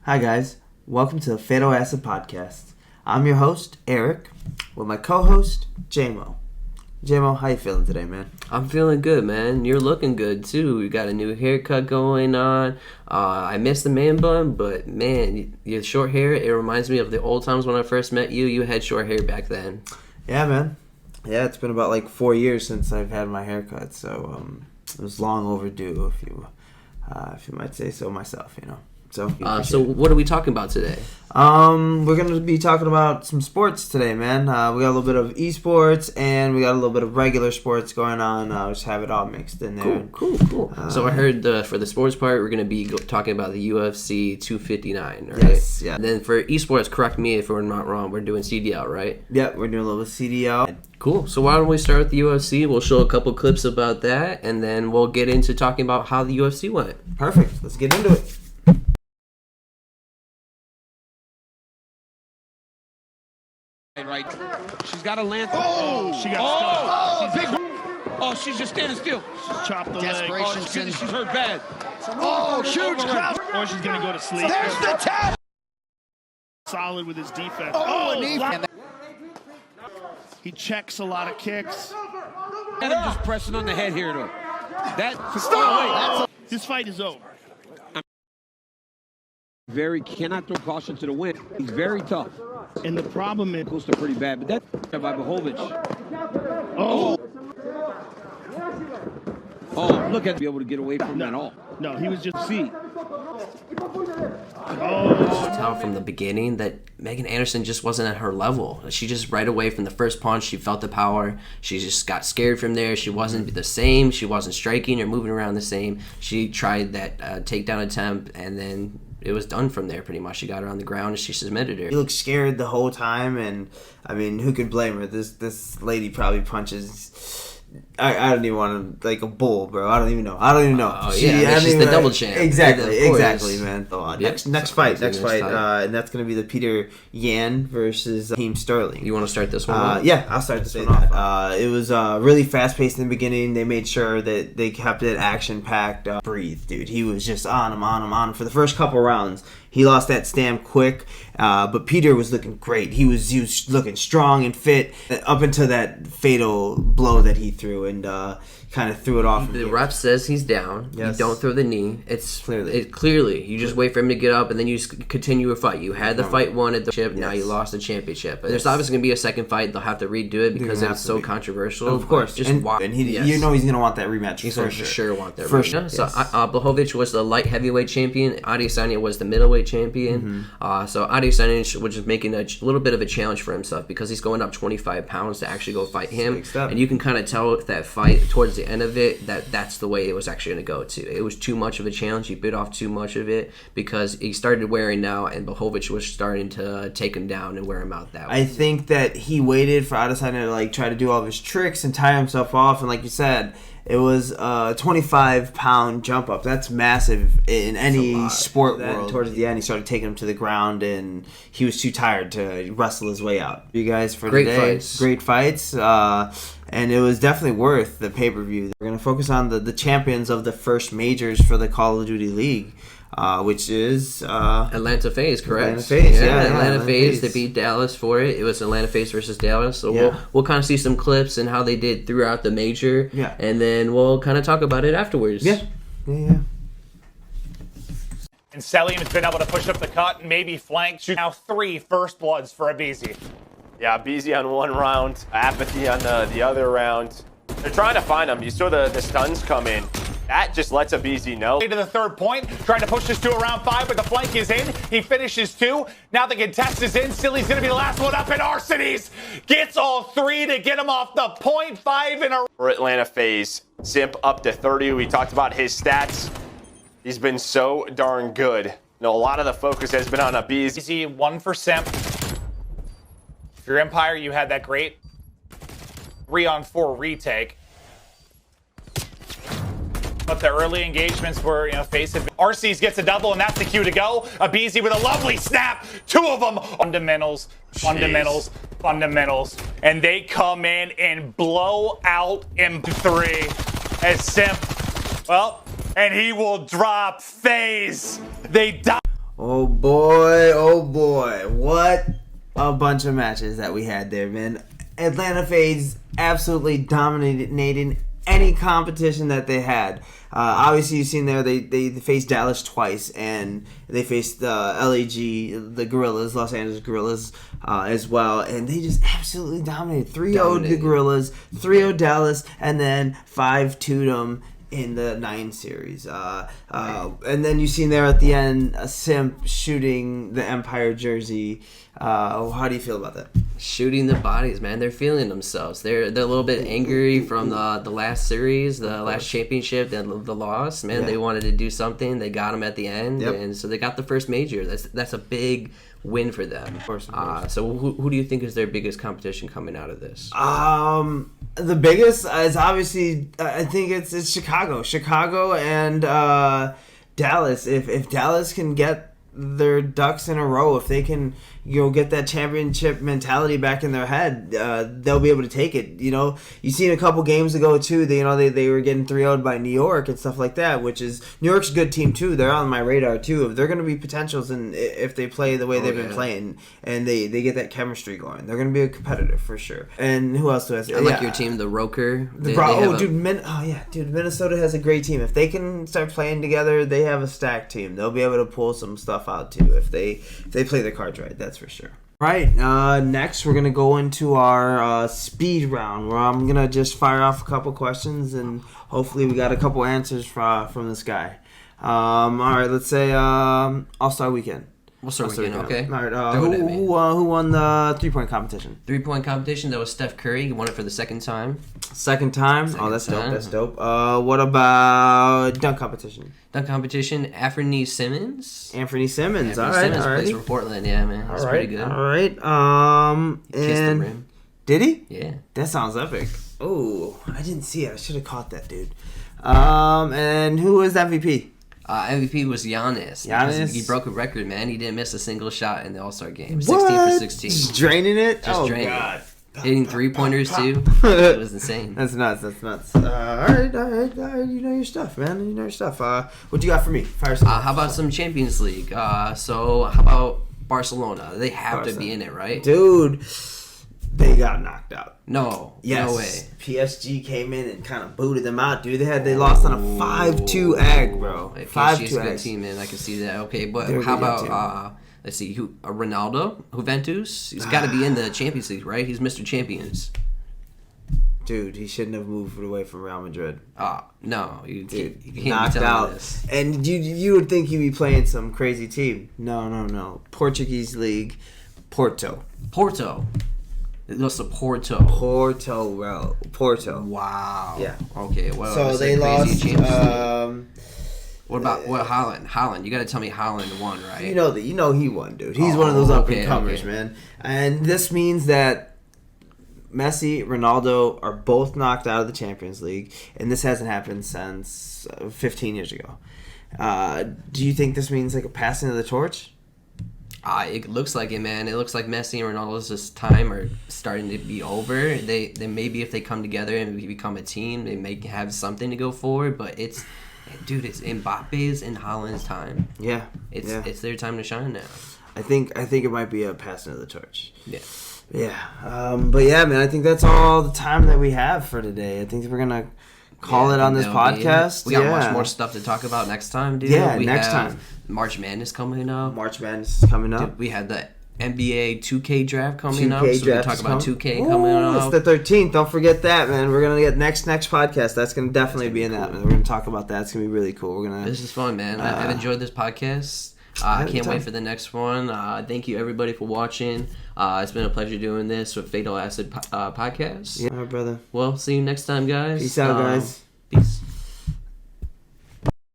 Hi guys, welcome to the Fatal Acid Podcast. I'm your host, Eric, with my co-host, JMO. JMO, how you feeling today, man? I'm feeling good, man. You're looking good, too. You got a new haircut going on. I missed the man bun, but, man, your short hair, it reminds me of the old times when I first met you. You had short hair back then. Yeah, man. Yeah, it's been about like 4 years since I've had my haircut, so it was long overdue, if you might say so myself, you know. So what are we talking about today? We're going to be talking about some sports today, man. We got a little bit of esports and we got a little bit of regular sports going on. Just have it all mixed in there. Cool. So I heard for the sports part, we're going to be talking about the UFC 259, right? Yes, yeah. And then for esports, correct me if we're not wrong, we're doing CDL, right? Yeah, we're doing a little bit of CDL. Cool. So why don't we start with the UFC? We'll show a couple clips about that, and then we'll get into talking about how the UFC went. Perfect. Let's get into it. Right, she's got a lantern. She got big. She's just standing still. She's chopped the leg. She's hurt bad. Huge crowd. Or she's gonna go to sleep. There's the tap. Solid with his defense. He checks a lot of kicks. And I'm just pressing on the head here, though. Stop! This fight is over. Cannot throw caution to the wind. He's very tough. And the problem is, Close to pretty bad, but that's by Bohovic. Look at be able to get away from that all. No, he was just See. Tell from the beginning that Megan Anderson just wasn't at her level. She just right away from the first punch, she felt the power. She just got scared from there. She wasn't the same. She wasn't striking or moving around the same. She tried that takedown attempt, and then it was done from there pretty much. She got her on the ground and she submitted her. She looked scared the whole time, and I mean, who could blame her? This lady probably punches. I don't even want to, like a bull, bro. I don't even know. She's the double champ. Exactly, man. Next fight, and that's gonna be the Peter Yan versus Raheem Sterling. You want to start this one off? Yeah, I'll start this one off. It was really fast paced in the beginning. They made sure that they kept it action packed. Breathe, dude. He was just on him for the first couple rounds. He lost that stamp quick, but Peter was looking great. He was looking strong and fit up until that fatal blow that he threw and kind of threw it off. The ref says he's down. Yes. You don't throw the knee. It's Clearly. Clearly. You just wait for him to get up, and then you just continue a fight. You had the fight won at the championship. Now you lost the championship. But there's obviously going to be a second fight. They'll have to redo it because it's so controversial. Of course. Just and you know he's going to want that rematch. He's going to for sure want that for rematch. Sure. So Blachowicz was the light heavyweight champion. Adesanya was the middleweight champion. So Adesanya was just making a little bit of a challenge for himself because he's going up 25 pounds to actually go fight him. And you can kind of tell with that fight towards the end of it that's the way it was actually going to go to. It was too much of a challenge. He bit off too much of it because he started wearing now, and Blachowicz was starting to take him down and wear him out that way. I think that he waited for Adesanya to like try to do all of his tricks and tire himself off, and like you said, it was a 25-pound jump up. That's massive in any sport world. Towards the end, he started taking him to the ground, and he was too tired to wrestle his way out. You guys for today, great fights. And it was definitely worth the pay-per-view. We're going to focus on the champions of the first majors for the Call of Duty League, which is Atlanta FaZe, correct? Atlanta FaZe, Atlanta FaZe. They beat Dallas for it. It was Atlanta FaZe versus Dallas. So we'll kind of see some clips and how they did throughout the major. Yeah. And then we'll kind of talk about it afterwards. Yeah. And Sellian has been able to push up the cut and maybe flank. Now 3 first bloods for Abizi. Yeah, Beasy on one round, Apathy on the other round. They're trying to find him. You saw the stuns come in. That just lets Abizi know. To the third point, trying to push this to around 5, but the flank is in. He finishes 2. Now the contest is in. Silly's going to be the last one up, and Arsenes gets all 3 to get him off the point. 5 in a... For Atlanta FaZe, Simp up to 30. We talked about his stats. He's been so darn good. A lot of the focus has been on Abizi. Easy 1 for Simp. For your Empire, you had that great 3-on-4 retake. But the early engagements were, FaZe had... Arcees gets a double, and that's the cue to go. Abizi with a lovely snap. 2 of them. Fundamentals. And they come in and blow out M3 as Simp. Well, and he will drop FaZe. They die. Oh boy. What a bunch of matches that we had there, man. Atlanta Fades absolutely dominating any competition that they had. Obviously, you've seen there they faced Dallas twice, and they faced LAG, the Gorillas, Los Angeles Gorillas, as well, and they just absolutely dominated. 3-0 the Gorillas, 3-0 Dallas, and then 5-2'd them in the 9 series. And then you seen there at the end a simp shooting the Empire jersey. How do you feel about that? Shooting the bodies, man. They're feeling themselves. They're a little bit angry from the last series, the last championship, the loss. Man, They wanted to do something. They got them at the end, and so they got the first major. That's a big win for them. Of course. So who do you think is their biggest competition coming out of this? The biggest is obviously I think it's Chicago and Dallas. If Dallas can get their ducks in a row, if they can get that championship mentality back in their head, they'll be able to take it. You seen a couple games ago too, they were getting 3-0'd by New York and stuff like that, which is New York's a good team too. They're on my radar too. They're going to be potentials, and if they play the way they've been playing and they get that chemistry going, they're going to be a competitor for sure. And who else do I say? I like your team, the Roker. Minnesota has a great team. If they can start playing together, they have a stacked team. They'll be able to pull some stuff out too if they play their cards right. That's for sure. Right. Next, we're gonna go into our speed round, where I'm gonna just fire off a couple questions, and hopefully we got a couple answers from this guy. All right. Let's say All-Star Weekend. All-Star Weekend. Okay. All right. Who won the 3-point competition? 3-point competition. That was Steph Curry. He won it for the second time. Second time. That's dope. That's dope. What about dunk competition? Dunk competition. Anthony Simmons. All right. Simmons plays for Portland. Yeah, man. That's pretty good. All right. Kissed the rim. Did he? Yeah. That sounds epic. Oh, I didn't see it. I should have caught that, dude. And who was MVP? MVP was Giannis. He broke a record, man. He didn't miss a single shot in the All-Star game. What? 16 for 16. Just draining it? Draining God. it. Hitting 3-pointers, too. It was insane. That's nuts. All right. You know your stuff, man. You know your stuff. What you got for me? Fire some. How about some Champions League? So how about Barcelona? They have to be in it, right? Dude, they got knocked out. No. Yes. No way. PSG came in and kind of booted them out, dude. They lost on a 5-2 egg, bro. 5-2 is a good team, man. I can see that. Okay, but They're how about let's see, Ronaldo, Juventus? He's got to be in the Champions League, right? He's Mr. Champions. Dude, he shouldn't have moved away from Real Madrid. No, you can't knocked out. This. And you would think he'd be playing some crazy team. No. Portuguese league, Porto. It was a Porto. Porto. Wow. Yeah. Okay. Well, so they lost. What about Haaland? Haaland, you got to tell me Haaland won, right? You know he won, dude. He's one of those up and comers, man. And this means that Messi, Ronaldo are both knocked out of the Champions League, and this hasn't happened since 15 years ago. Do you think this means like a passing of the torch? It looks like it, man. It looks like Messi and Ronaldo's time are starting to be over. They maybe if they come together and become a team, they may have something to go forward. But it's Mbappe's and Haaland's time. Yeah, it's their time to shine now. I think it might be a passing of the torch. Yeah. Yeah. But yeah, man, I think that's all the time that we have for today. I think we're gonna call it on this podcast. We got much more stuff to talk about next time, dude. Yeah, next time. March Madness coming up. Dude, we had the NBA 2K draft coming up. So we can talk about 2K coming up. It's the 13th. Don't forget that, man. We're gonna get next podcast. That's gonna definitely be in that, man. We're gonna talk about that. It's gonna be really cool. This is fun, man. I've enjoyed this podcast. I can't wait for the next one. Thank you, everybody, for watching. It's been a pleasure doing this with Fatal Acid Podcast. Yeah, all right, brother. Well, see you next time, guys. Peace out, guys.